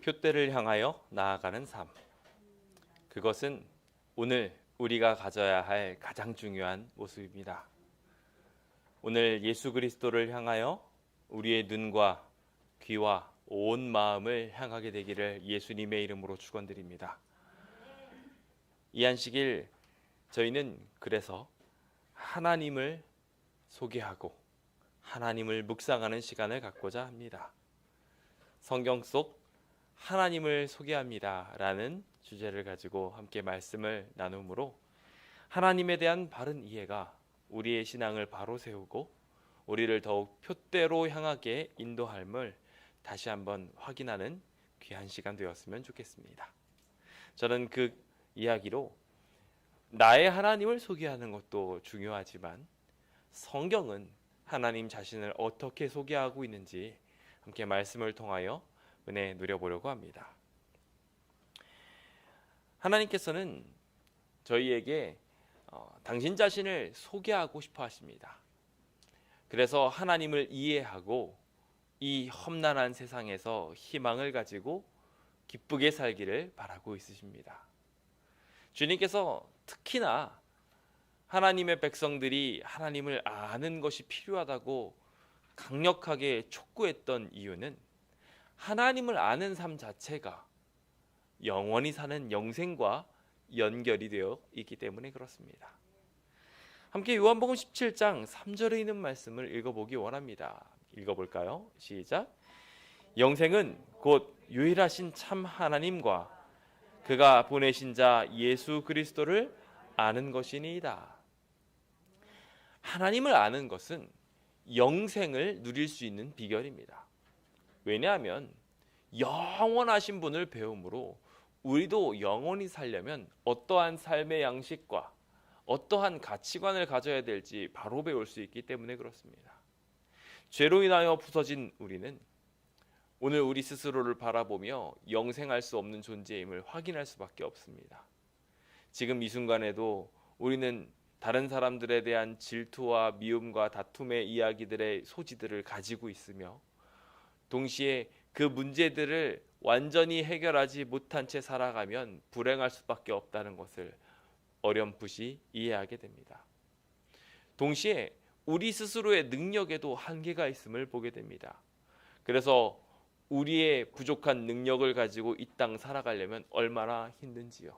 표대를 향하여 나아가는 삶. 그것은 오늘 우리가 가져야 할 가장 중요한 모습입니다. 오늘 예수 그리스도를 향하여 우리의 눈과 귀와 온 마음을 향하게 되기를 예수님의 이름으로 축원드립니다. 이 안식일 저희는 그래서 하나님을 소개하고 하나님을 묵상하는 시간을 갖고자 합니다. 성경 속 하나님을 소개합니다 라는 주제를 가지고 함께 말씀을 나누므로 하나님에 대한 바른 이해가 우리의 신앙을 바로 세우고 우리를 더욱 표대로 향하게 인도함을 다시 한번 확인하는 귀한 시간 되었으면 좋겠습니다. 저는 그 이야기로 나의 하나님을 소개하는 것도 중요하지만 성경은 하나님 자신을 어떻게 소개하고 있는지 함께 말씀을 통하여 은혜 누려보려고 합니다. 하나님께서는 저희에게 당신 자신을 소개하고 싶어 하십니다. 그래서 하나님을 이해하고 이 험난한 세상에서 희망을 가지고 기쁘게 살기를 바라고 있으십니다. 주님께서 특히나 하나님의 백성들이 하나님을 아는 것이 필요하다고 강력하게 촉구했던 이유는 하나님을 아는 삶 자체가 영원히 사는 영생과 연결이 되어 있기 때문에 그렇습니다. 함께 요한복음 17장 3절에 있는 말씀을 읽어보기 원합니다. 읽어볼까요? 시작. 영생은 곧 유일하신 참 하나님과 그가 보내신 자 예수 그리스도를 아는 것이니이다. 하나님을 아는 것은 영생을 누릴 수 있는 비결입니다. 왜냐하면 영원하신 분을 배움으로 우리도 영원히 살려면 어떠한 삶의 양식과 어떠한 가치관을 가져야 될지 바로 배울 수 있기 때문에 그렇습니다. 죄로 인하여 부서진 우리는 오늘 우리 스스로를 바라보며 영생할 수 없는 존재임을 확인할 수밖에 없습니다. 지금 이 순간에도 우리는 다른 사람들에 대한 질투와 미움과 다툼의 이야기들의 소지들을 가지고 있으며 동시에 그 문제들을 완전히 해결하지 못한 채 살아가면 불행할 수밖에 없다는 것을 어렴풋이 이해하게 됩니다. 동시에 우리 스스로의 능력에도 한계가 있음을 보게 됩니다. 그래서 우리의 부족한 능력을 가지고 이 땅 살아가려면 얼마나 힘든지요.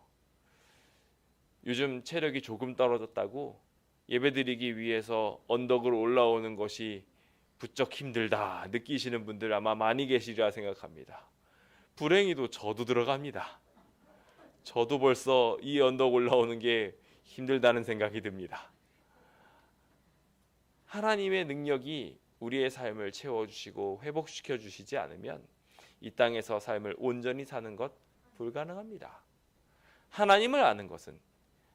요즘 체력이 조금 떨어졌다고 예배드리기 위해서 언덕을 올라오는 것이 부쩍 힘들다 느끼시는 분들 아마 많이 계시리라 생각합니다. 불행히도 저도 들어갑니다. 저도 벌써 이 언덕 올라오는 게 힘들다는 생각이 듭니다. 하나님의 능력이 우리의 삶을 채워주시고 회복시켜 주시지 않으면 이 땅에서 삶을 온전히 사는 것 불가능합니다. 하나님을 아는 것은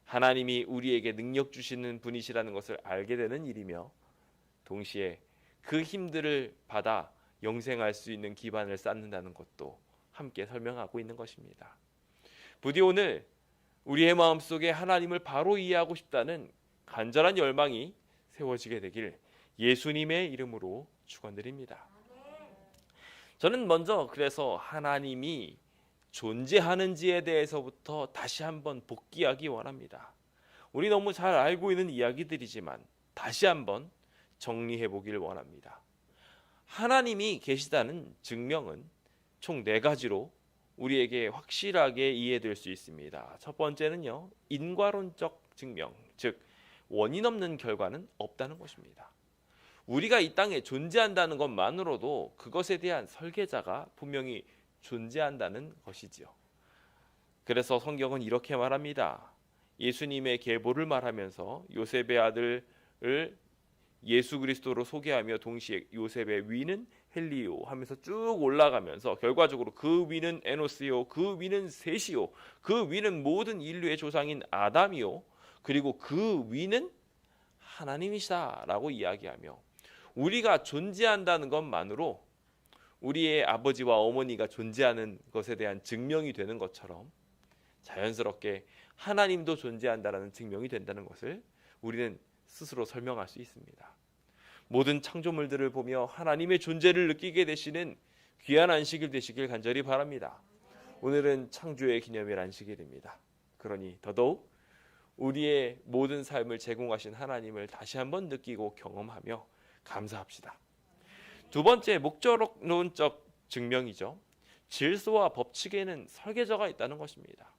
하나님이 우리에게 능력 주시는 분이시라는 것을 알게 되는 일이며 동시에 그 힘들을 받아 영생할 수 있는 기반을 쌓는다는 것도 함께 설명하고 있는 것입니다. 부디 오늘 우리의 마음속에 하나님을 바로 이해하고 싶다는 간절한 열망이 세워지게 되길 예수님의 이름으로 축원드립니다. 저는 먼저 그래서 하나님이 존재하는지에 대해서부터 다시 한번 복기하기 원합니다. 우리 너무 잘 알고 있는 이야기들이지만 다시 한번 정리해 보길 원합니다. 하나님이 계시다는 증명은 총 4가지로 우리에게 확실하게 이해될 수 있습니다. 첫 번째는요, 인과론적 증명, 즉 원인 없는 결과는 없다는 것입니다. 우리가 이 땅에 존재한다는 것만으로도 그것에 대한 설계자가 분명히 존재한다는 것이지요. 그래서 성경은 이렇게 말합니다. 예수님의 계보를 말하면서 요셉의 아들을 예수 그리스도로 소개하며 동시에 요셉의 위는 헬리오 하면서 쭉 올라가면서 결과적으로 그 위는 에노스요, 그 위는 셋이요, 그 위는 모든 인류의 조상인 아담이요, 그리고 그 위는 하나님이시다라고 이야기하며 우리가 존재한다는 것만으로 우리의 아버지와 어머니가 존재하는 것에 대한 증명이 되는 것처럼 자연스럽게 하나님도 존재한다는 증명이 된다는 것을 우리는 스스로 설명할 수 있습니다. 모든 창조물들을 보며 하나님의 존재를 느끼게 되시는 귀한 안식일 되시길 간절히 바랍니다. 오늘은 창조의 기념일 안식일입니다. 그러니 더더욱 우리의 모든 삶을 제공하신 하나님을 다시 한번 느끼고 경험하며 감사합시다. 두 번째, 목적론적 증명이죠. 질서와 법칙에는 설계저가 있다는 것입니다.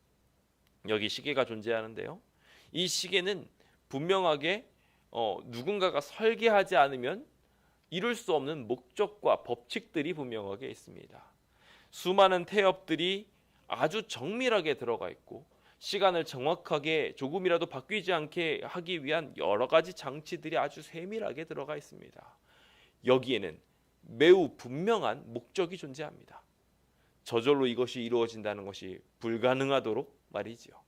여기 시계가 존재하는데요. 이 시계는 분명하게 누군가가 설계하지 않으면 이룰 수 없는 목적과 법칙들이 분명하게 있습니다. 수많은 태엽들이 아주 정밀하게 들어가 있고 시간을 정확하게 조금이라도 바뀌지 않게 하기 위한 여러 가지 장치들이 아주 세밀하게 들어가 있습니다. 여기에는 매우 분명한 목적이 존재합니다. 저절로 이것이 이루어진다는 것이 불가능하도록 말이지요.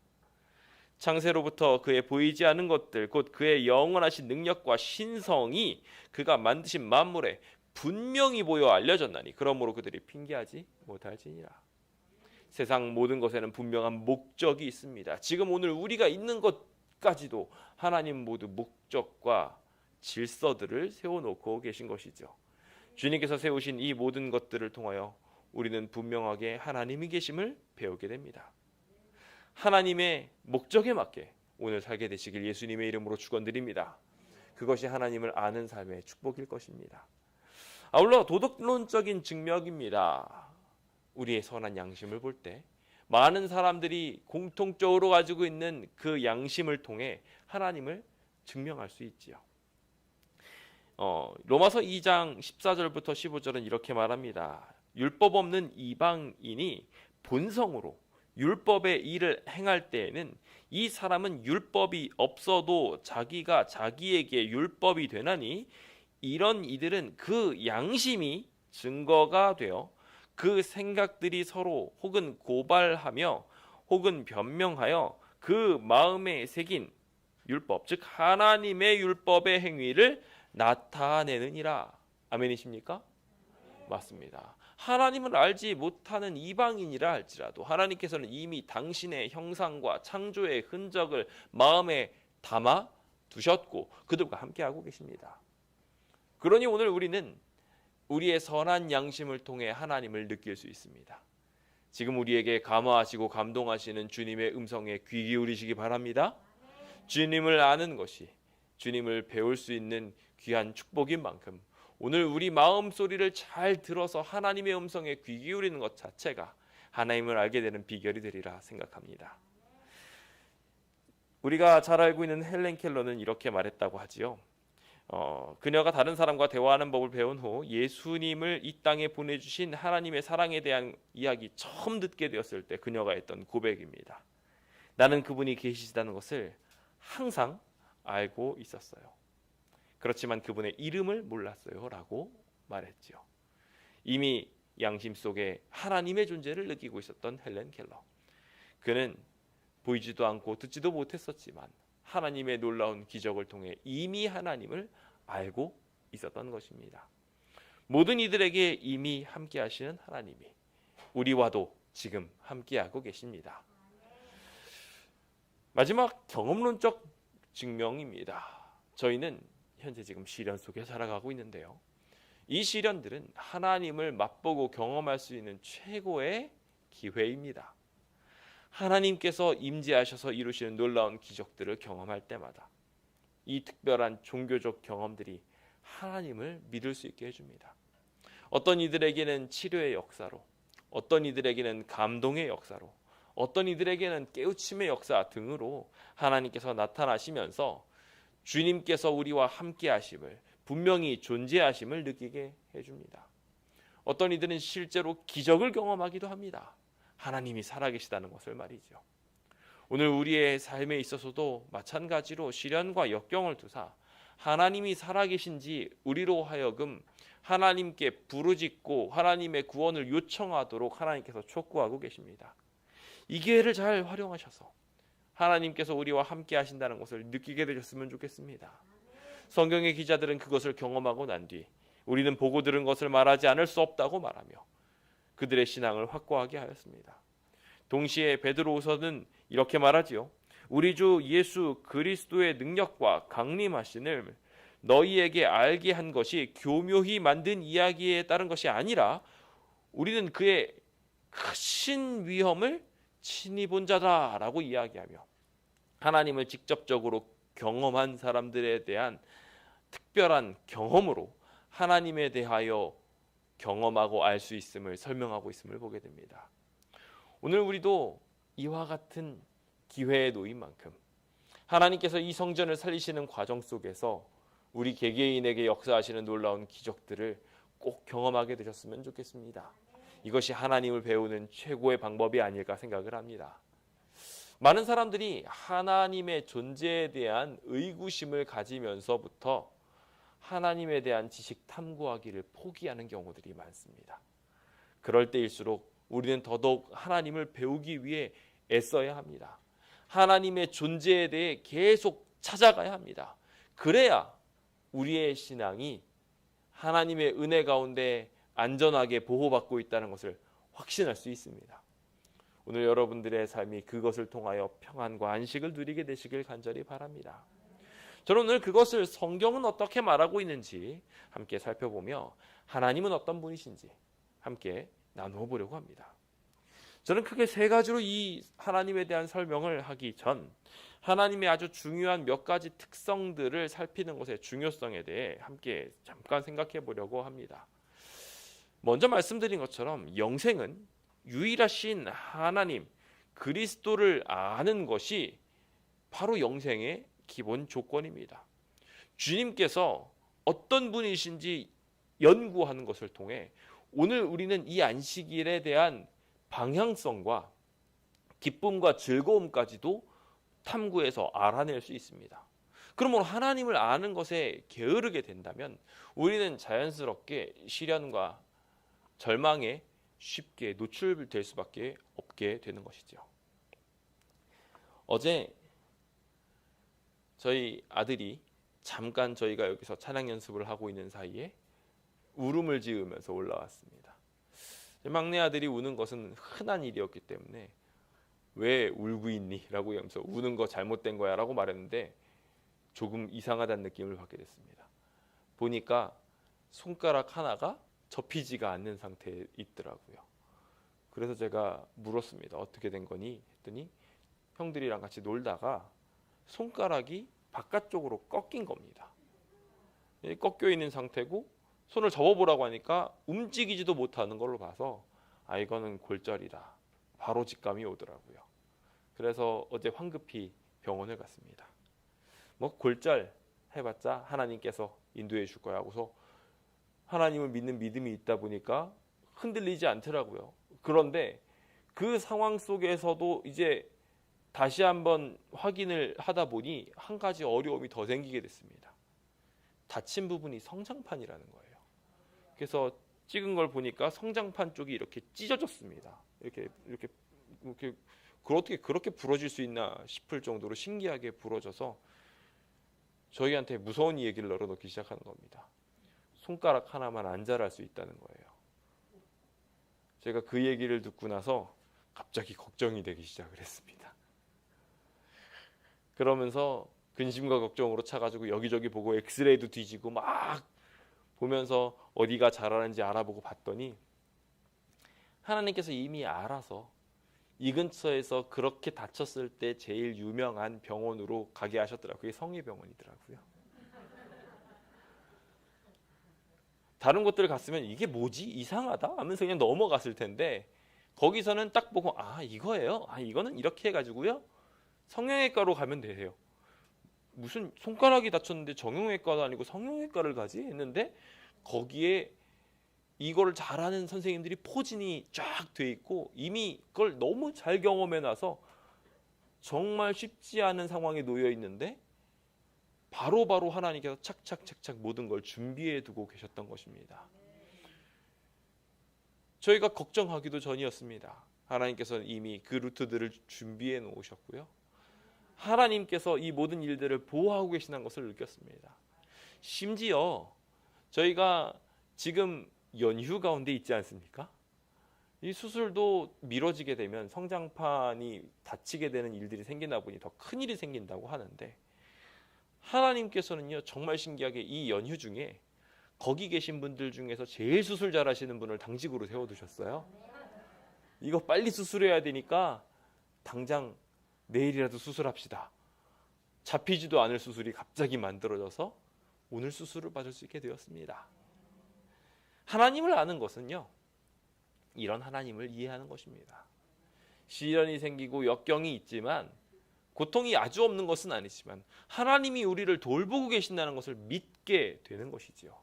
창세로부터 그의 보이지 않은 것들, 곧 그의 영원하신 능력과 신성이 그가 만드신 만물에 분명히 보여 알려졌나니 그러므로 그들이 핑계하지 못할지니라. 세상 모든 것에는 분명한 목적이 있습니다. 지금 오늘 우리가 있는 것까지도 하나님 모두 목적과 질서들을 세워놓고 계신 것이죠. 주님께서 세우신 이 모든 것들을 통하여 우리는 분명하게 하나님이 계심을 배우게 됩니다. 하나님의 목적에 맞게 오늘 살게 되시길 예수님의 이름으로 축원드립니다. 그것이 하나님을 아는 삶의 축복일 것입니다. 아울러 도덕론적인 증명입니다. 우리의 선한 양심을 볼 때 많은 사람들이 공통적으로 가지고 있는 그 양심을 통해 하나님을 증명할 수 있지요. 로마서 2장 14절부터 15절은 이렇게 말합니다. 율법 없는 이방인이 본성으로 율법의 일을 행할 때에는 이 사람은 율법이 없어도 자기가 자기에게 율법이 되나니 이런 이들은 그 양심이 증거가 되어 그 생각들이 서로 혹은 고발하며 혹은 변명하여 그 마음에 새긴 율법, 즉 하나님의 율법의 행위를 나타내느니라. 아멘이십니까? 맞습니다. 하나님을 알지 못하는 이방인이라 할지라도 하나님께서는 이미 당신의 형상과 창조의 흔적을 마음에 담아 두셨고 그들과 함께하고 계십니다. 그러니 오늘 우리는 우리의 선한 양심을 통해 하나님을 느낄 수 있습니다. 지금 우리에게 감화하시고 감동하시는 주님의 음성에 귀 기울이시기 바랍니다. 주님을 아는 것이 주님을 배울 수 있는 귀한 축복인 만큼 오늘 우리 마음 소리를 잘 들어서 하나님의 음성에 귀 기울이는 것 자체가 하나님을 알게 되는 비결이 되리라 생각합니다. 우리가 잘 알고 있는 헬렌 켈러는 이렇게 말했다고 하지요. 그녀가 다른 사람과 대화하는 법을 배운 후 예수님을 이 땅에 보내주신 하나님의 사랑에 대한 이야기 처음 듣게 되었을 때 그녀가 했던 고백입니다. 나는 그분이 계시다는 것을 항상 알고 있었어요. 그렇지만 그분의 이름을 몰랐어요 라고 말했지요. 이미 양심 속에 하나님의 존재를 느끼고 있었던 헬렌 켈러. 그는 보이지도 않고 듣지도 못했었지만 하나님의 놀라운 기적을 통해 이미 하나님을 알고 있었던 것입니다. 모든 이들에게 이미 함께 하시는 하나님이 우리와도 지금 함께하고 계십니다. 마지막 경험론적 증명입니다. 저희는 현재 지금 시련 속에 살아가고 있는데요. 이 시련들은 하나님을 맛보고 경험할 수 있는 최고의 기회입니다. 하나님께서 임재하셔서 이루시는 놀라운 기적들을 경험할 때마다 이 특별한 종교적 경험들이 하나님을 믿을 수 있게 해줍니다. 어떤 이들에게는 치료의 역사로, 어떤 이들에게는 감동의 역사로, 어떤 이들에게는 깨우침의 역사 등으로 하나님께서 나타나시면서 주님께서 우리와 함께 하심을, 분명히 존재하심을 느끼게 해줍니다. 어떤 이들은 실제로 기적을 경험하기도 합니다. 하나님이 살아계시다는 것을 말이죠. 오늘 우리의 삶에 있어서도 마찬가지로 시련과 역경을 두사 하나님이 살아계신지 우리로 하여금 하나님께 부르짖고 하나님의 구원을 요청하도록 하나님께서 촉구하고 계십니다. 이 기회를 잘 활용하셔서 하나님께서 우리와 함께 하신다는 것을 느끼게 되셨으면 좋겠습니다. 성경의 기자들은 그것을 경험하고 난 뒤 우리는 보고 들은 것을 말하지 않을 수 없다고 말하며 그들의 신앙을 확고하게 하였습니다. 동시에 베드로후서는 이렇게 말하지요. 우리 주 예수 그리스도의 능력과 강림하심을 너희에게 알게 한 것이 교묘히 만든 이야기에 따른 것이 아니라 우리는 그의 크신 위엄을 친히 본 자다라고 이야기하며 하나님을 직접적으로 경험한 사람들에 대한 특별한 경험으로 하나님에 대하여 경험하고 알 수 있음을 설명하고 있음을 보게 됩니다. 오늘 우리도 이와 같은 기회에 놓인 만큼 하나님께서 이 성전을 살리시는 과정 속에서 우리 개개인에게 역사하시는 놀라운 기적들을 꼭 경험하게 되셨으면 좋겠습니다. 이것이 하나님을 배우는 최고의 방법이 아닐까 생각을 합니다. 많은 사람들이 하나님의 존재에 대한 의구심을 가지면서부터 하나님에 대한 지식 탐구하기를 포기하는 경우들이 많습니다. 그럴 때일수록 우리는 더더욱 하나님을 배우기 위해 애써야 합니다. 하나님의 존재에 대해 계속 찾아가야 합니다. 그래야 우리의 신앙이 하나님의 은혜 가운데 안전하게 보호받고 있다는 것을 확신할 수 있습니다. 오늘 여러분들의 삶이 그것을 통하여 평안과 안식을 누리게 되시길 간절히 바랍니다. 저는 오늘 그것을 성경은 어떻게 말하고 있는지 함께 살펴보며 하나님은 어떤 분이신지 함께 나누어 보려고 합니다. 저는 크게 세 가지로 이 하나님에 대한 설명을 하기 전 하나님의 아주 중요한 몇 가지 특성들을 살피는 것의 중요성에 대해 함께 잠깐 생각해 보려고 합니다. 먼저 말씀드린 것처럼 영생은 유일하신 하나님 그리스도를 아는 것이 바로 영생의 기본 조건입니다. 주님께서 어떤 분이신지 연구하는 것을 통해 오늘 우리는 이 안식일에 대한 방향성과 기쁨과 즐거움까지도 탐구해서 알아낼 수 있습니다. 그러므로 하나님을 아는 것에 게으르게 된다면 우리는 자연스럽게 시련과 절망에 쉽게 노출될 수밖에 없게 되는 것이죠. 어제 저희 아들이 잠깐 저희가 여기서 찬양 연습을 하고 있는 사이에 울음을 지으면서 올라왔습니다. 막내 아들이 우는 것은 흔한 일이었기 때문에 왜 울고 있니? 라고 하면서 우는 거 잘못된 거야 라고 말했는데 조금 이상하다는 느낌을 받게 됐습니다. 보니까 손가락 하나가 접히지가 않는 상태에 있더라고요. 그래서 제가 물었습니다. 어떻게 된 거니? 했더니 형들이랑 같이 놀다가 손가락이 바깥쪽으로 꺾인 겁니다. 꺾여 있는 상태고 손을 접어보라고 하니까 움직이지도 못하는 걸로 봐서 이거는 골절이다. 바로 직감이 오더라고요. 그래서 어제 황급히 병원을 갔습니다. 골절 해봤자 하나님께서 인도해 줄 거야 하고서 하나님을 믿는 믿음이 있다 보니까 흔들리지 않더라고요. 그런데 그 상황 속에서도 이제 다시 한번 확인을 하다 보니 한 가지 어려움이 더 생기게 됐습니다. 다친 부분이 성장판이라는 거예요. 그래서 찍은 걸 보니까 성장판 쪽이 이렇게 찢어졌습니다. 이렇게 어떻게 그렇게 부러질 수 있나 싶을 정도로 신기하게 부러져서 저희한테 무서운 얘기를 널어놓기 시작하는 겁니다. 손가락 하나만 안 자랄 수 있다는 거예요. 제가 그 얘기를 듣고 나서 갑자기 걱정이 되기 시작을 했습니다. 그러면서 근심과 걱정으로 차가지고 여기저기 보고 엑스레이도 뒤지고 막 보면서 어디가 자라는지 알아보고 봤더니 하나님께서 이미 알아서 이 근처에서 그렇게 다쳤을 때 제일 유명한 병원으로 가게 하셨더라고요. 그게 성의병원이더라고요. 다른 곳들 갔으면 이게 뭐지? 이상하다? 하면서 그냥 넘어갔을 텐데 거기서는 딱 보고 이거예요? 이거는 이렇게 해가지고요. 성형외과로 가면 되세요. 무슨 손가락이 다쳤는데 정형외과도 아니고 성형외과를 가지? 했는데 거기에 이거를 잘하는 선생님들이 포진이 쫙 돼 있고 이미 그걸 너무 잘 경험해놔서 정말 쉽지 않은 상황에 놓여 있는데 바로바로 하나님께서 착착착착 모든 걸 준비해 두고 계셨던 것입니다. 저희가 걱정하기도 전이었습니다. 하나님께서는 이미 그 루트들을 준비해 놓으셨고요. 하나님께서 이 모든 일들을 보호하고 계시는 것을 느꼈습니다. 심지어 저희가 지금 연휴 가운데 있지 않습니까? 이 수술도 미뤄지게 되면 성장판이 다치게 되는 일들이 생기다 보니 더 큰 일이 생긴다고 하는데 하나님께서는요 정말 신기하게 이 연휴 중에 거기 계신 분들 중에서 제일 수술 잘하시는 분을 당직으로 세워두셨어요. 이거 빨리 수술해야 되니까 당장 내일이라도 수술합시다. 잡히지도 않을 수술이 갑자기 만들어져서 오늘 수술을 받을 수 있게 되었습니다. 하나님을 아는 것은요, 이런 하나님을 이해하는 것입니다. 시련이 생기고 역경이 있지만, 고통이 아주 없는 것은 아니지만 하나님이 우리를 돌보고 계신다는 것을 믿게 되는 것이지요.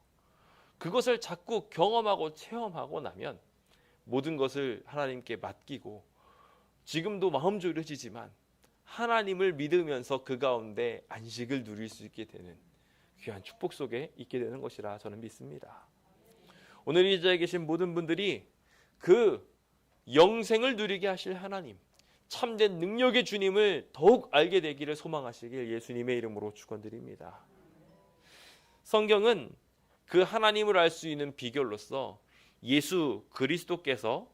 그것을 자꾸 경험하고 체험하고 나면 모든 것을 하나님께 맡기고, 지금도 마음 졸여지지만 하나님을 믿으면서 그 가운데 안식을 누릴 수 있게 되는 귀한 축복 속에 있게 되는 것이라 저는 믿습니다. 오늘 이 자리에 계신 모든 분들이 그 영생을 누리게 하실 하나님, 참된 능력의 주님을 더욱 알게 되기를 소망하시길 예수님의 이름으로 축원드립니다. 성경은 그 하나님을 알 수 있는 비결로서 예수 그리스도께서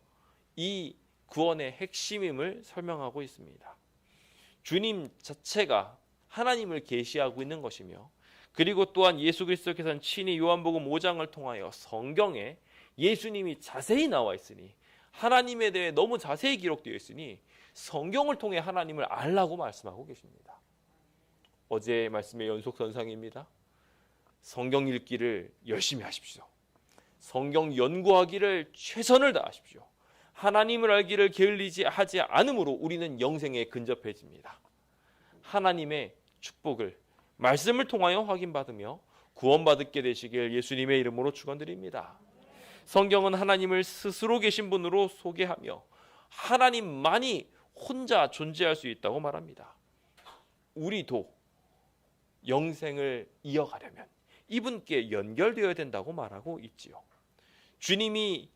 이 구원의 핵심임을 설명하고 있습니다. 주님 자체가 하나님을 계시하고 있는 것이며, 그리고 또한 예수 그리스도께서는 친히 요한복음 5장을 통하여 성경에 예수님이 자세히 나와 있으니, 하나님에 대해 너무 자세히 기록되어 있으니 성경을 통해 하나님을 알라고 말씀하고 계십니다. 어제의 말씀의 연속선상입니다. 성경 읽기를 열심히 하십시오. 성경 연구하기를 최선을 다하십시오. 하나님을 알기를 게을리지 하지 않으므로 우리는 영생에 근접해집니다. 하나님의 축복을 말씀을 통하여 확인받으며 구원받게 되시길 예수님의 이름으로 축원드립니다. 성경은 하나님을 스스로 계신 분으로 소개하며 하나님만이 혼자 존재할 수 있다고 말합니다. 우리도 영생을 이어가려면 이분께 연결되어야 된다고 말하고 있지요. 주님이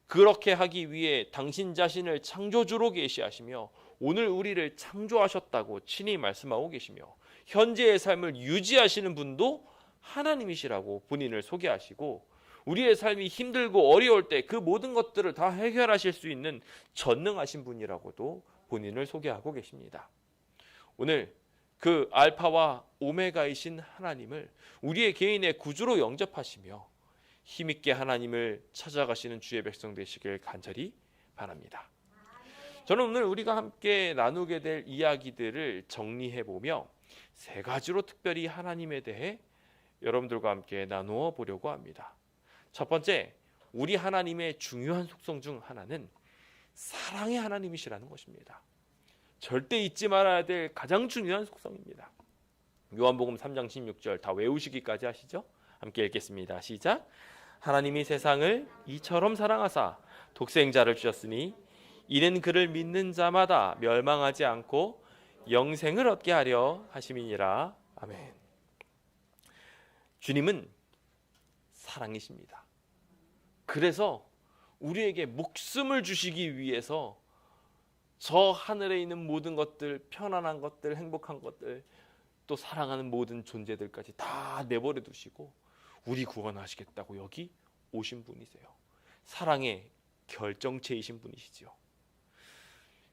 그렇게 하기 위해 당신 자신을 창조주로 계시하시며 오늘 우리를 창조하셨다고 친히 말씀하고 계시며, 현재의 삶을 유지하시는 분도 하나님이시라고 본인을 소개하시고, 우리의 삶이 힘들고 어려울 때 그 모든 것들을 다 해결하실 수 있는 전능하신 분이라고도 본인을 소개하고 계십니다. 오늘 그 알파와 오메가이신 하나님을 우리의 개인의 구주로 영접하시며 힘있게 하나님을 찾아가시는 주의 백성 되시길 간절히 바랍니다. 저는 오늘 우리가 함께 나누게 될 이야기들을 정리해보며 세 가지로 특별히 하나님에 대해 여러분들과 함께 나누어 보려고 합니다. 첫 번째, 우리 하나님의 중요한 속성 중 하나는 사랑의 하나님이시라는 것입니다. 절대 잊지 말아야 될 가장 중요한 속성입니다. 요한복음 3장 16절 다 외우시기까지 하시죠? 함께 읽겠습니다. 시작. 하나님이 세상을 이처럼 사랑하사 독생자를 주셨으니 이는 그를 믿는 자마다 멸망하지 않고 영생을 얻게 하려 하심이니라. 아멘. 주님은 사랑이십니다. 그래서 우리에게 목숨을 주시기 위해서 저 하늘에 있는 모든 것들, 편안한 것들, 행복한 것들, 또 사랑하는 모든 존재들까지 다 내버려 두시고 우리 구원하시겠다고 여기 오신 분이세요. 사랑의 결정체이신 분이시죠.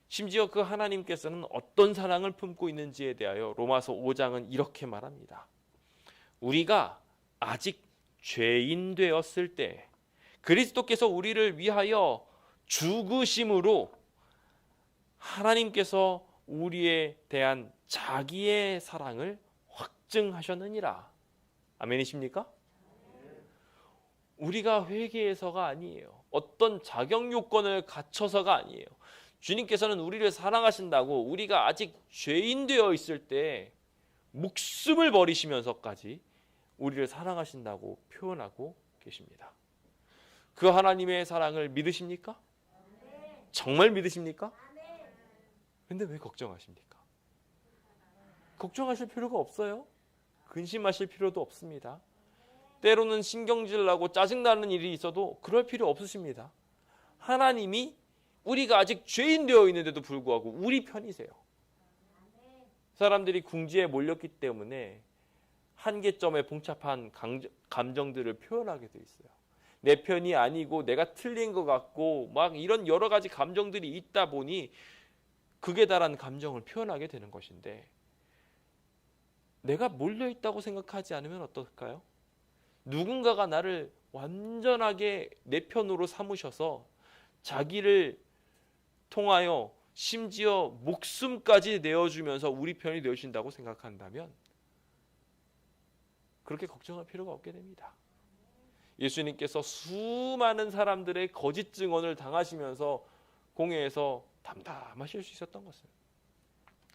심지어 그 하나님께서는 어떤 사랑을 품고 있는지에 대하여 로마서 5장은 이렇게 말합니다. 우리가 아직 죄인 되었을 때 그리스도께서 우리를 위하여 죽으심으로 하나님께서 우리에 대한 자기의 사랑을 확증하셨느니라. 아멘이십니까? 우리가 회개해서가 아니에요. 어떤 자격 요건을 갖춰서가 아니에요. 주님께서는 우리를 사랑하신다고 우리가 아직 죄인 되어 있을 때 목숨을 버리시면서까지 우리를 사랑하신다고 표현하고 계십니다. 그 하나님의 사랑을 믿으십니까? 정말 믿으십니까? 근데 왜 걱정하십니까? 걱정하실 필요가 없어요. 근심하실 필요도 없습니다. 때로는 신경질 나고 짜증나는 일이 있어도 그럴 필요 없으십니다. 하나님이 우리가 아직 죄인 되어 있는데도 불구하고 우리 편이세요. 사람들이 궁지에 몰렸기 때문에 한계점에 봉착한 감정들을 표현하게 돼 있어요. 내 편이 아니고 내가 틀린 것 같고 막 이런 여러 가지 감정들이 있다 보니 극에 달한 감정을 표현하게 되는 것인데, 내가 몰려있다고 생각하지 않으면 어떨까요? 누군가가 나를 완전하게 내 편으로 삼으셔서 자기를 통하여 심지어 목숨까지 내어주면서 우리 편이 되어주신다고 생각한다면 그렇게 걱정할 필요가 없게 됩니다. 예수님께서 수많은 사람들의 거짓 증언을 당하시면서 공회에서 담담하실 수 있었던 것은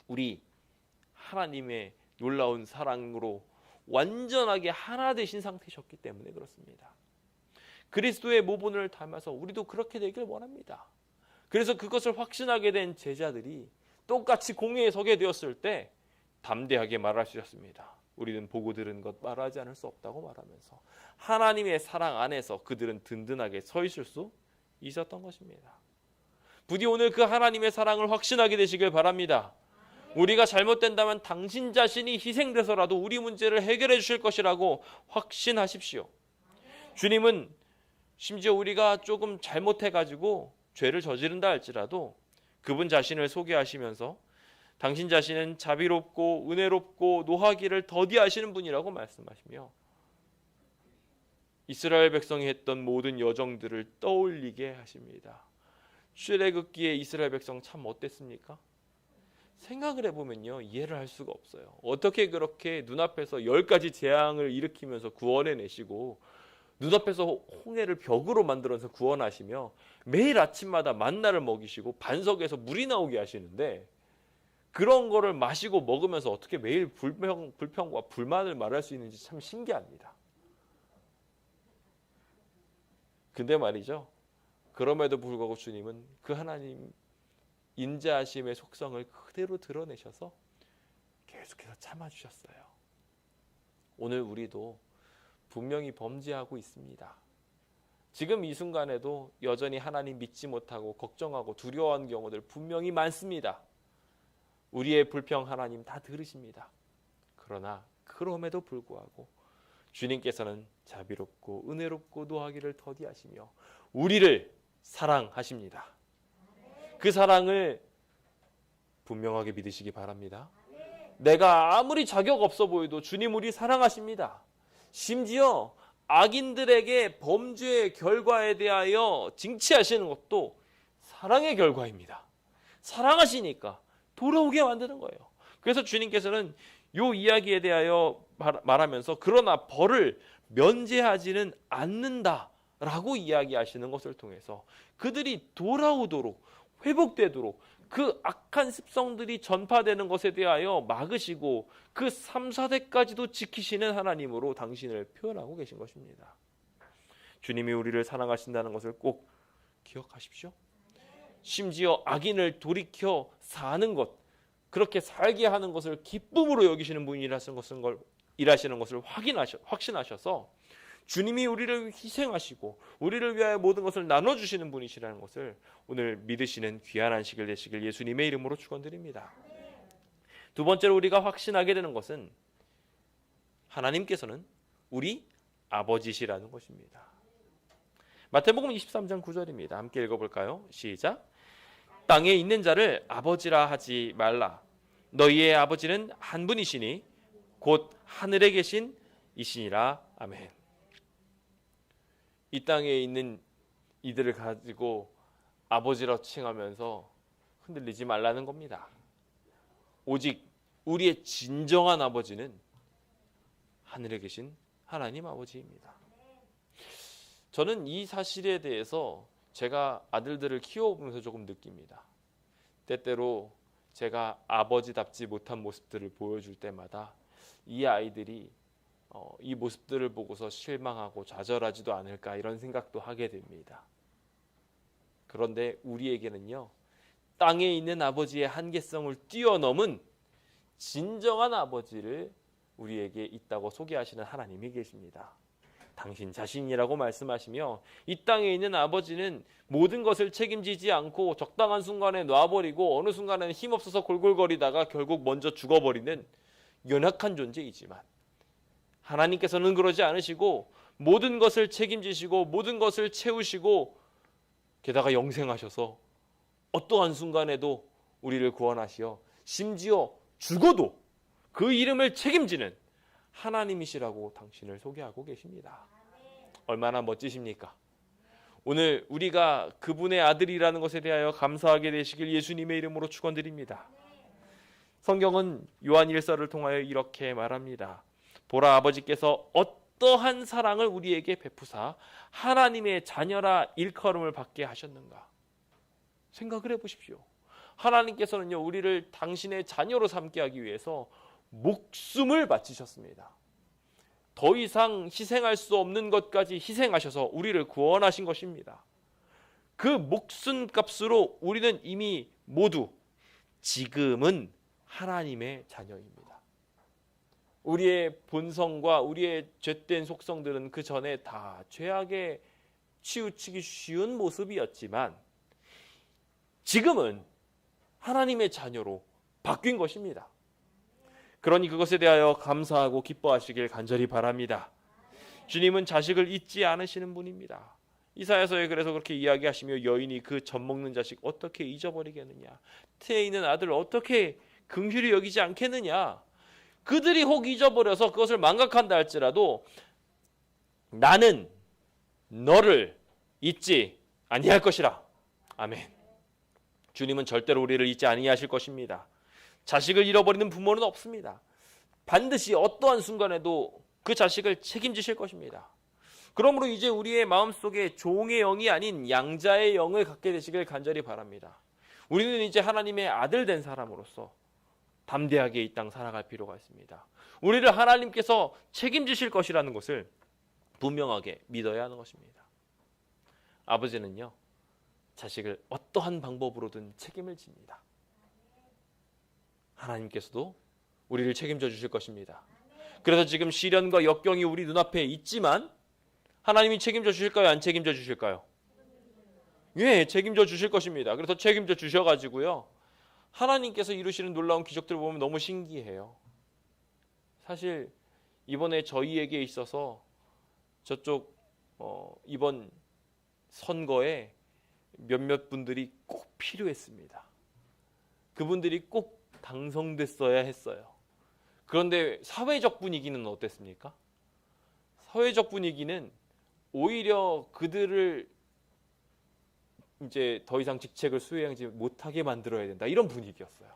우리 하나님의 놀라운 사랑으로 완전하게 하나 되신 상태셨기 때문에 그렇습니다. 그리스도의 모본을 닮아서 우리도 그렇게 되길 원합니다. 그래서 그것을 확신하게 된 제자들이 똑같이 공회에 서게 되었을 때 담대하게 말할 수 있었습니다. 우리는 보고 들은 것 말하지 않을 수 없다고 말하면서 하나님의 사랑 안에서 그들은 든든하게 서 있을 수 있었던 것입니다. 부디 오늘 그 하나님의 사랑을 확신하게 되시길 바랍니다. 우리가 잘못된다면 당신 자신이 희생돼서라도 우리 문제를 해결해 주실 것이라고 확신하십시오. 주님은 심지어 우리가 조금 잘못해가지고 죄를 저지른다 할지라도 그분 자신을 소개하시면서 당신 자신은 자비롭고 은혜롭고 노하기를 더디하시는 분이라고 말씀하시며 이스라엘 백성이 했던 모든 여정들을 떠올리게 하십니다. 출애굽기에 이스라엘 백성 참 어땠습니까? 생각을 해보면요, 이해를 할 수가 없어요. 어떻게 그렇게 눈앞에서 10가지 재앙을 일으키면서 구원해내시고 눈앞에서 홍해를 벽으로 만들어서 구원하시며 매일 아침마다 만나를 먹이시고 반석에서 물이 나오게 하시는데 그런 거를 마시고 먹으면서 어떻게 매일 불평과 불만을 말할 수 있는지 참 신기합니다. 근데 말이죠, 그럼에도 불구하고 주님은 그 하나님 인자하심의 속성을 그대로 드러내셔서 계속해서 참아주셨어요. 오늘 우리도 분명히 범죄하고 있습니다. 지금 이 순간에도 여전히 하나님 믿지 못하고 걱정하고 두려워하는 경우들 분명히 많습니다. 우리의 불평 하나님 다 들으십니다. 그러나 그럼에도 불구하고 주님께서는 자비롭고 은혜롭고 노하기를 더디하시며 우리를 사랑하십니다. 그 사랑을 분명하게 믿으시기 바랍니다. 내가 아무리 자격 없어 보여도 주님 우리 사랑하십니다. 심지어 악인들에게 범죄의 결과에 대하여 징치하시는 것도 사랑의 결과입니다. 사랑하시니까 돌아오게 만드는 거예요. 그래서 주님께서는 이 이야기에 대하여 말하면서 그러나 벌을 면제하지는 않는다라고 이야기하시는 것을 통해서 그들이 돌아오도록 회복되도록 그 악한 습성들이 전파되는 것에 대하여 막으시고 그 3, 4대까지도 지키시는 하나님으로 당신을 표현하고 계신 것입니다. 주님이 우리를 사랑하신다는 것을 꼭 기억하십시오. 심지어 악인을 돌이켜 사는 것, 그렇게 살게 하는 것을 기쁨으로 여기시는 분이라는 것을 일하시는 것을 확신하셔서 주님이 우리를 희생하시고 우리를 위하여 모든 것을 나눠주시는 분이시라는 것을 오늘 믿으시는 귀한 안식일 되시길 예수님의 이름으로 축원드립니다. 두 번째로 우리가 확신하게 되는 것은 하나님께서는 우리 아버지시라는 것입니다. 마태복음 23장 9절입니다. 함께 읽어볼까요? 시작. 땅에 있는 자를 아버지라 하지 말라. 너희의 아버지는 한 분이시니 곧 하늘에 계신 이시니라. 아멘. 이 땅에 있는 이들을 가지고 아버지라 칭하면서 흔들리지 말라는 겁니다. 오직 우리의 진정한 아버지는 하늘에 계신 하나님 아버지입니다. 저는 이 사실에 대해서 제가 아들들을 키워보면서 조금 느낍니다. 때때로 제가 아버지답지 못한 모습들을 보여줄 때마다 이 아이들이 이 모습들을 보고서 실망하고 좌절하지도 않을까 이런 생각도 하게 됩니다. 그런데 우리에게는요, 땅에 있는 아버지의 한계성을 뛰어넘은 진정한 아버지를 우리에게 있다고 소개하시는 하나님이 계십니다. 당신 자신이라고 말씀하시며 이 땅에 있는 아버지는 모든 것을 책임지지 않고 적당한 순간에 놔버리고 어느 순간에는 힘없어서 골골거리다가 결국 먼저 죽어버리는 연약한 존재이지만 하나님께서는 그러지 않으시고 모든 것을 책임지시고 모든 것을 채우시고 게다가 영생하셔서 어떠한 순간에도 우리를 구원하시어 심지어 죽어도 그 이름을 책임지는 하나님이시라고 당신을 소개하고 계십니다. 얼마나 멋지십니까? 오늘 우리가 그분의 아들이라는 것에 대하여 감사하게 되시길 예수님의 이름으로 축원드립니다. 성경은 요한 1서를 통하여 이렇게 말합니다. 보라, 아버지께서 어떠한 사랑을 우리에게 베푸사 하나님의 자녀라 일컬음을 받게 하셨는가. 생각을 해보십시오. 하나님께서는요, 우리를 당신의 자녀로 삼게 하기 위해서 목숨을 바치셨습니다. 더 이상 희생할 수 없는 것까지 희생하셔서 우리를 구원하신 것입니다. 그 목숨값으로 우리는 이미 모두 지금은 하나님의 자녀입니다. 우리의 본성과 우리의 죄된 속성들은 그 전에 다 죄악에 치우치기 쉬운 모습이었지만 지금은 하나님의 자녀로 바뀐 것입니다. 그러니 그것에 대하여 감사하고 기뻐하시길 간절히 바랍니다. 주님은 자식을 잊지 않으시는 분입니다. 이사야서에 그래서 그렇게 이야기하시며 여인이 그 젖 먹는 자식 어떻게 잊어버리겠느냐, 태에 있는 아들 어떻게 긍휼히 여기지 않겠느냐. 그들이 혹 잊어버려서 그것을 망각한다 할지라도 나는 너를 잊지 아니할 것이라. 아멘. 주님은 절대로 우리를 잊지 아니하실 것입니다. 자식을 잃어버리는 부모는 없습니다. 반드시 어떠한 순간에도 그 자식을 책임지실 것입니다. 그러므로 이제 우리의 마음속에 종의 영이 아닌 양자의 영을 갖게 되시길 간절히 바랍니다. 우리는 이제 하나님의 아들 된 사람으로서 담대하게 이 땅 살아갈 필요가 있습니다. 우리를 하나님께서 책임지실 것이라는 것을 분명하게 믿어야 하는 것입니다. 아버지는요, 자식을 어떠한 방법으로든 책임을 집니다. 하나님께서도 우리를 책임져 주실 것입니다. 그래서 지금 시련과 역경이 우리 눈앞에 있지만 하나님이 책임져 주실까요? 안 책임져 주실까요? 예, 책임져 주실 것입니다. 그래서 책임져 주셔가지고요, 하나님께서 이루시는 놀라운 기적들을 보면 너무 신기해요. 사실 이번에 저희에게 있어서 저쪽 이번 선거에 몇몇 분들이 꼭 필요했습니다. 그분들이 꼭 당선됐어야 했어요. 그런데 사회적 분위기는 어땠습니까? 사회적 분위기는 오히려 그들을 이제 더 이상 직책을 수행하지 못하게 만들어야 된다, 이런 분위기였어요.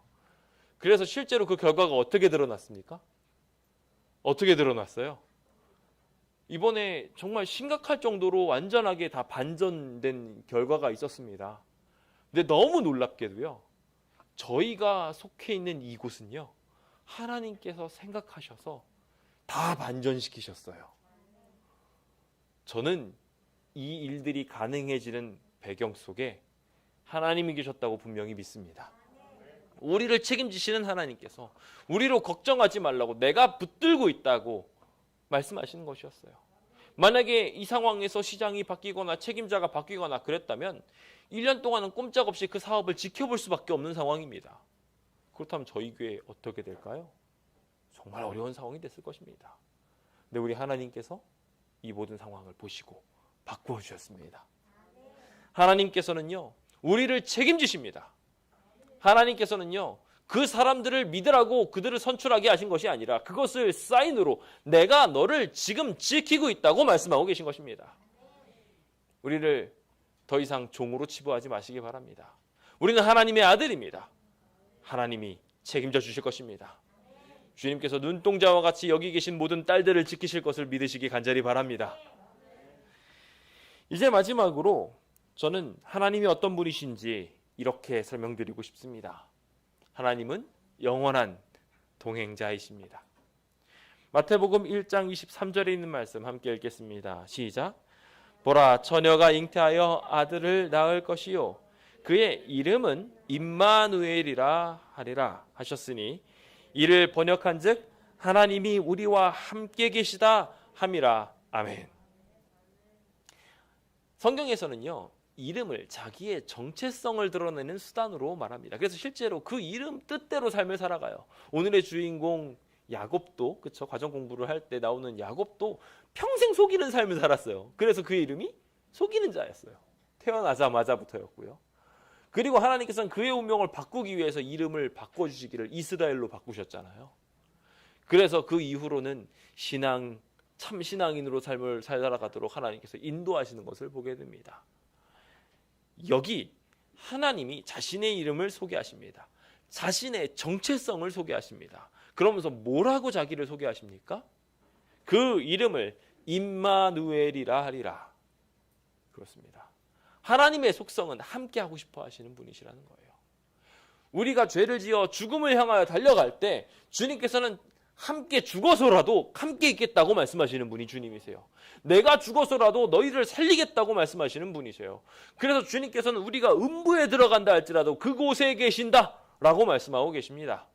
그래서 실제로 그 결과가 어떻게 드러났습니까? 어떻게 드러났어요? 이번에 정말 심각할 정도로 완전하게 다 반전된 결과가 있었습니다. 근데 너무 놀랍게도요, 저희가 속해 있는 이곳은요, 하나님께서 생각하셔서 다 반전시키셨어요. 저는 이 일들이 가능해지는 배경 속에 하나님이 계셨다고 분명히 믿습니다. 우리를 책임지시는 하나님께서 우리로 걱정하지 말라고 내가 붙들고 있다고 말씀하시는 것이었어요. 만약에 이 상황에서 시장이 바뀌거나 책임자가 바뀌거나 그랬다면 1년 동안은 꼼짝없이 그 사업을 지켜볼 수밖에 없는 상황입니다. 그렇다면 저희 교회 어떻게 될까요? 정말 어려운 상황이 됐을 것입니다. 근데 우리 하나님께서 이 모든 상황을 보시고 바꾸어 주셨습니다. 하나님께서는요, 우리를 책임지십니다. 하나님께서는요, 그 사람들을 믿으라고 그들을 선출하게 하신 것이 아니라 그것을 사인으로 내가 너를 지금 지키고 있다고 말씀하고 계신 것입니다. 우리를 더 이상 종으로 치부하지 마시기 바랍니다. 우리는 하나님의 아들입니다. 하나님이 책임져 주실 것입니다. 주님께서 눈동자와 같이 여기 계신 모든 딸들을 지키실 것을 믿으시기 간절히 바랍니다. 이제 마지막으로 저는 하나님이 어떤 분이신지 이렇게 설명드리고 싶습니다. 하나님은 영원한 동행자이십니다. 마태복음 1장 23절에 있는 말씀 함께 읽겠습니다. 시작. 보라, 처녀가 잉태하여 아들을 낳을 것이요 그의 이름은 임마누엘이라 하리라 하셨으니 이를 번역한즉 하나님이 우리와 함께 계시다 함이라. 아멘. 성경에서는요, 이름을 자기의 정체성을 드러내는 수단으로 말합니다. 그래서 실제로 그 이름 뜻대로 삶을 살아가요. 오늘의 주인공 야곱도, 그렇죠? 과정 공부를 할 때 나오는 야곱도 평생 속이는 삶을 살았어요. 그래서 그의 이름이 속이는 자였어요. 태어나자마자부터였고요. 그리고 하나님께서는 그의 운명을 바꾸기 위해서 이름을 바꿔주시기를 이스라엘로 바꾸셨잖아요. 그래서 그 이후로는 참 신앙인으로 삶을 살아가도록 하나님께서 인도하시는 것을 보게 됩니다. 여기 하나님이 자신의 이름을 소개하십니다. 자신의 정체성을 소개하십니다. 그러면서 뭐라고 자기를 소개하십니까? 그 이름을 임마누엘이라 하리라. 그렇습니다. 하나님의 속성은 함께하고 싶어 하시는 분이시라는 거예요. 우리가 죄를 지어 죽음을 향하여 달려갈 때 주님께서는 함께 죽어서라도 함께 있겠다고 말씀하시는 분이 주님이세요. 내가 죽어서라도 너희를 살리겠다고 말씀하시는 분이세요. 그래서 주님께서는 우리가 음부에 들어간다 할지라도 그곳에 계신다 라고 말씀하고 계십니다.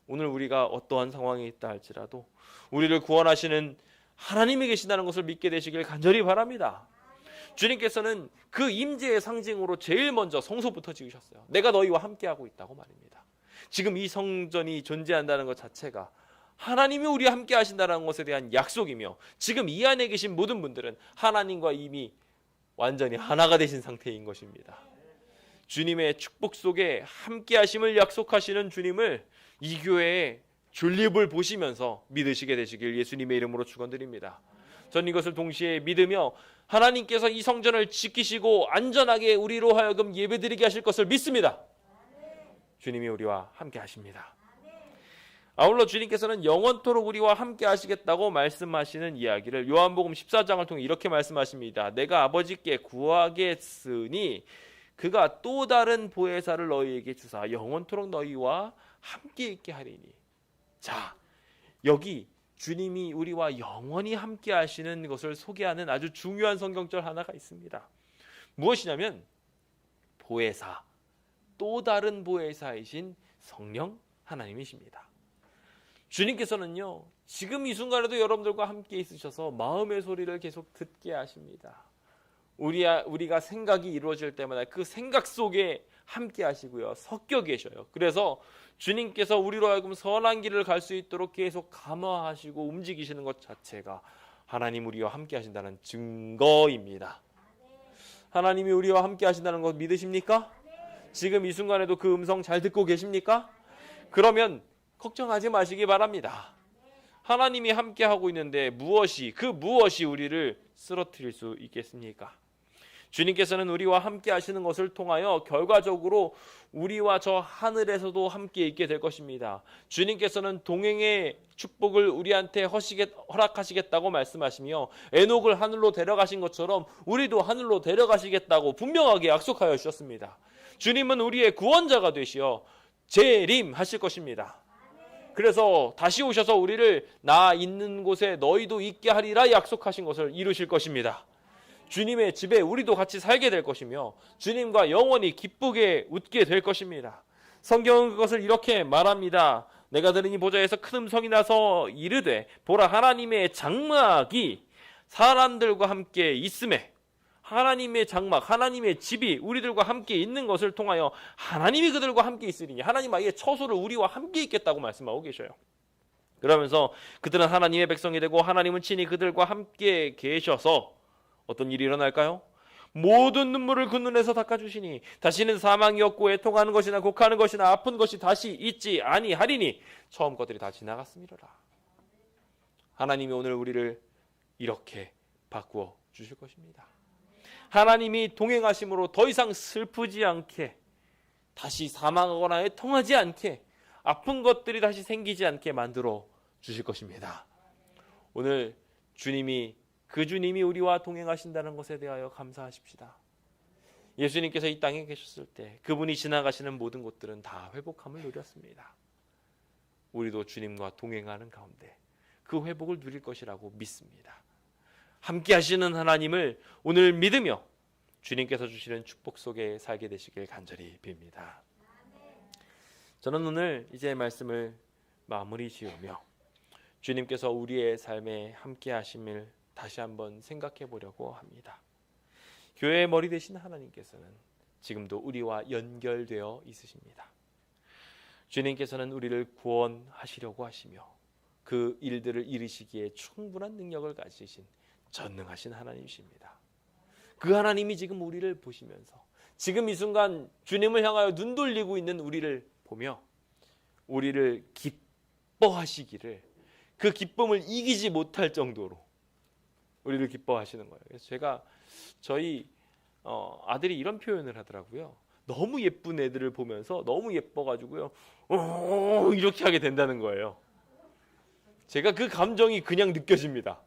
오늘 우리가 어떠한 상황에 있다 할지라도 우리를 구원하시는 하나님이 계신다는 것을 믿게 되시길 간절히 바랍니다. 주님께서는 그 임재의 상징으로 제일 먼저 성소부터 지으셨어요. 내가 너희와 함께하고 있다고 말입니다. 지금 이 성전이 존재한다는 것 자체가 하나님이 우리와 함께 하신다는 것에 대한 약속이며, 지금 이 안에 계신 모든 분들은 하나님과 이미 완전히 하나가 되신 상태인 것입니다. 주님의 축복 속에 함께 하심을 약속하시는 주님을 이 교회의 존립을 보시면서 믿으시게 되시길 예수님의 이름으로 축원드립니다. 전 이것을 동시에 믿으며 하나님께서 이 성전을 지키시고 안전하게 우리로 하여금 예배드리게 하실 것을 믿습니다. 주님이 우리와 함께 하십니다. 아울러 주님께서는 영원토록 우리와 함께 하시겠다고 말씀하시는 이야기를 요한복음 14장을 통해 이렇게 말씀하십니다. 내가 아버지께 구하겠으니 그가 또 다른 보혜사를 너희에게 주사 영원토록 너희와 함께 있게 하리니. 자, 여기 주님이 우리와 영원히 함께 하시는 것을 소개하는 아주 중요한 성경절 하나가 있습니다. 무엇이냐면 보혜사, 또 다른 보혜사이신 성령 하나님이십니다. 주님께서는요, 지금 이 순간에도 여러분들과 함께 있으셔서 마음의 소리를 계속 듣게 하십니다. 우리가 생각이 이루어질 때마다 그 생각 속에 함께 하시고요, 섞여 계셔요. 그래서 주님께서 우리로 하여금 선한 길을 갈 수 있도록 계속 감화하시고 움직이시는 것 자체가 하나님 우리와 함께 하신다는 증거입니다. 하나님이 우리와 함께 하신다는 것 믿으십니까? 지금 이 순간에도 그 음성 잘 듣고 계십니까? 그러면 걱정하지 마시기 바랍니다. 하나님이 함께 하고 있는데 무엇이 우리를 쓰러뜨릴 수 있겠습니까? 주님께서는 우리와 함께 하시는 것을 통하여 결과적으로 우리와 저 하늘에서도 함께 있게 될 것입니다. 주님께서는 동행의 축복을 우리한테 허락하시겠다고 말씀하시며, 에녹을 하늘로 데려가신 것처럼 우리도 하늘로 데려가시겠다고 분명하게 약속하여 주셨습니다. 주님은 우리의 구원자가 되시어 재림하실 것입니다. 그래서 다시 오셔서 우리를 나 있는 곳에 너희도 있게 하리라 약속하신 것을 이루실 것입니다. 주님의 집에 우리도 같이 살게 될 것이며 주님과 영원히 기쁘게 웃게 될 것입니다. 성경은 그것을 이렇게 말합니다. 내가 들으니 보좌에서 큰 음성이 나서 이르되 보라, 하나님의 장막이 사람들과 함께 있음에, 하나님의 장막, 하나님의 집이 우리들과 함께 있는 것을 통하여 하나님이 그들과 함께 있으리니, 하나님 아예 처소를 우리와 함께 있겠다고 말씀하고 계셔요. 그러면서 그들은 하나님의 백성이 되고 하나님은 친히 그들과 함께 계셔서 어떤 일이 일어날까요? 모든 눈물을 그 눈에서 닦아주시니 다시는 사망이 없고 애통하는 것이나 곡하는 것이나 아픈 것이 다시 있지 아니하리니 처음 것들이 다 지나갔음이로라. 하나님이 오늘 우리를 이렇게 바꾸어 주실 것입니다. 하나님이 동행하심으로 더 이상 슬프지 않게, 다시 사망하거나 애통하지 않게, 아픈 것들이 다시 생기지 않게 만들어 주실 것입니다. 오늘 그 주님이 우리와 동행하신다는 것에 대하여 감사하십시다. 예수님께서 이 땅에 계셨을 때 그분이 지나가시는 모든 곳들은 다 회복함을 누렸습니다. 우리도 주님과 동행하는 가운데 그 회복을 누릴 것이라고 믿습니다. 함께 하시는 하나님을 오늘 믿으며 주님께서 주시는 축복 속에 살게 되시길 간절히 빕니다. 저는 오늘 이제 말씀을 마무리 지으며 주님께서 우리의 삶에 함께 하심을 다시 한번 생각해 보려고 합니다. 교회의 머리 되신 하나님께서는 지금도 우리와 연결되어 있으십니다. 주님께서는 우리를 구원하시려고 하시며 그 일들을 이루시기에 충분한 능력을 가지신 전능하신 하나님이십니다. 그 하나님이 지금 우리를 보시면서 지금 이 순간 주님을 향하여 눈 돌리고 있는 우리를 보며 우리를 기뻐하시기를, 그 기쁨을 이기지 못할 정도로 우리를 기뻐하시는 거예요. 그래서 제가 저희 아들이 이런 표현을 하더라고요. 너무 예쁜 애들을 보면서 너무 예뻐가지고요, 이렇게 하게 된다는 거예요. 제가 그 감정이 그냥 느껴집니다.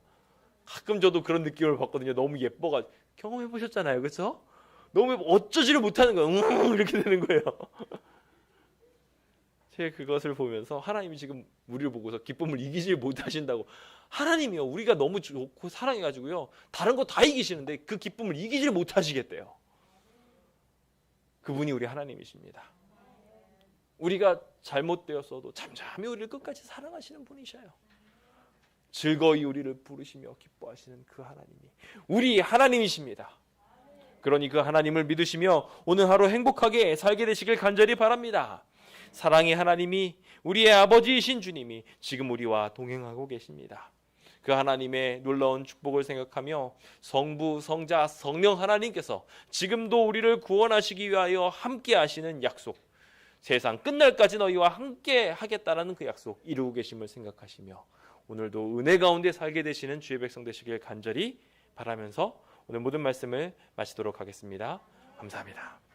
가끔 저도 그런 느낌을 받거든요. 너무 예뻐가지고. 경험해 보셨잖아요, 그렇죠? 너무 어쩌지를 못하는 거예요. 이렇게 되는 거예요. 제가 그것을 보면서 하나님이 지금 우리를 보고서 기쁨을 이기지 못하신다고. 하나님이요, 우리가 너무 좋고 사랑해가지고요, 다른 거 다 이기시는데 그 기쁨을 이기지 못하시겠대요. 그분이 우리 하나님이십니다. 우리가 잘못되었어도 잠잠히 우리를 끝까지 사랑하시는 분이셔요. 즐거이 우리를 부르시며 기뻐하시는 그 하나님이 우리 하나님이십니다. 그러니 그 하나님을 믿으시며 오늘 하루 행복하게 살게 되시길 간절히 바랍니다. 사랑의 하나님이, 우리의 아버지이신 주님이 지금 우리와 동행하고 계십니다. 그 하나님의 놀라운 축복을 생각하며 성부, 성자, 성령 하나님께서 지금도 우리를 구원하시기 위하여 함께 하시는 약속, 세상 끝날까지 너희와 함께 하겠다라는 그 약속 이루고 계심을 생각하시며 오늘도 은혜 가운데 살게 되시는 주의 백성 되시길 간절히 바라면서 오늘 모든 말씀을 마치도록 하겠습니다. 감사합니다.